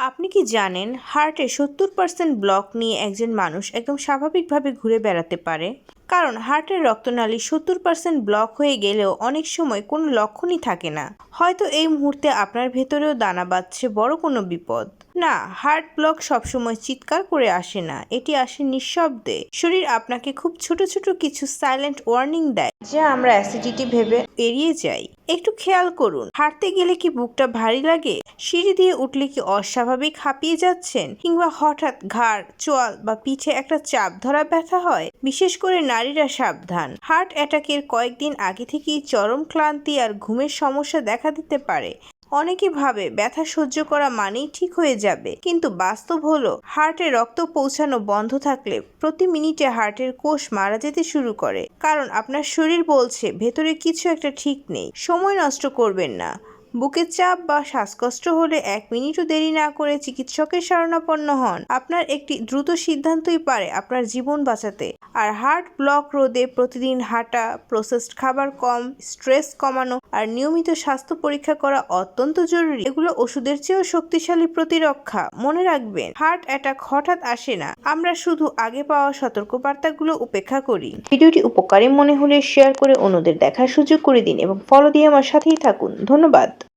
আপনি কি জানেন হার্টে 70% ব্লক নিয়ে একজন মানুষ একদম স্বাভাবিকভাবে ঘুরে বেড়াতে পারে? কারণ হার্টের রক্তনালী 70% ব্লক হয়ে গেলেও অনেক সময় কোনো লক্ষণই থাকে না। হয়তো এই মুহূর্তে আপনার ভেতরেও দানা বাঁধছে বড় কোনো বিপদ। না, হার্ট ব্লক সবসময় চিৎকার করে আসে না, এটি আসে নিঃশব্দে। শরীর আপনাকে খুব ছোট ছোট কিছু সাইলেন্ট ওয়ার্নিং দেয়, যা আমরা অ্যাসিডিটি ভেবে এড়িয়ে যাই। একটু খেয়াল করুন, হাঁটতে গেলে কি বুকটা ভারী লাগে? সিঁড়ি দিয়ে উঠলে কি অস্বাভাবিক হাঁপিয়ে যাচ্ছেন? কিংবা হঠাৎ ঘাড়, চোয়াল বা পিঠে একটা চাপ ধরা ব্যথা হয়? বিশেষ করে নারীরা সাবধান, হার্ট অ্যাটাকের কয়েকদিন আগে থেকেই চরম ক্লান্তি আর ঘুমের সমস্যা দেখা দিতে পারে। অনেকে ভাবে ব্যথা সহ্য করা মানেই ঠিক হয়ে যাবে, কিন্তু বাস্তব হলো হার্টে রক্ত পৌঁছানো বন্ধ থাকলে প্রতি মিনিটে হার্টের কোষ মারা যেতে শুরু করে, কারণ আপনার শরীর বলছে ভেতরে কিছু একটা ঠিক নেই। সময় নষ্ট করবেন না। বুকে চাপ বা শ্বাসকষ্ট হলে 1 মিনিটও দেরি না করে চিকিৎসকের শরণাপন্ন হন। আপনার একটি দ্রুত সিদ্ধান্তই পারে আপনার জীবন বাঁচাতে। আর হার্ট ব্লক রোধে প্রতিদিন হাঁটা, প্রসেসড খাবার কম, স্ট্রেস কমানো আর নিয়মিত স্বাস্থ্য পরীক্ষা করা অত্যন্ত জরুরি। এগুলো ওষুধের চেয়েও শক্তিশালী প্রতিরক্ষা। মনে রাখবেন, হার্ট অ্যাটাক হঠাৎ আসে না, আমরা শুধু আগে পাওয়া সতর্কবার্তাগুলো উপেক্ষা করি। ভিডিওটি উপকারী মনে হলে শেয়ার করে অন্যদের দেখার সুযোগ করে দিন এবং ফলো দিয়ে আমার সাথেই থাকুন। ধন্যবাদ।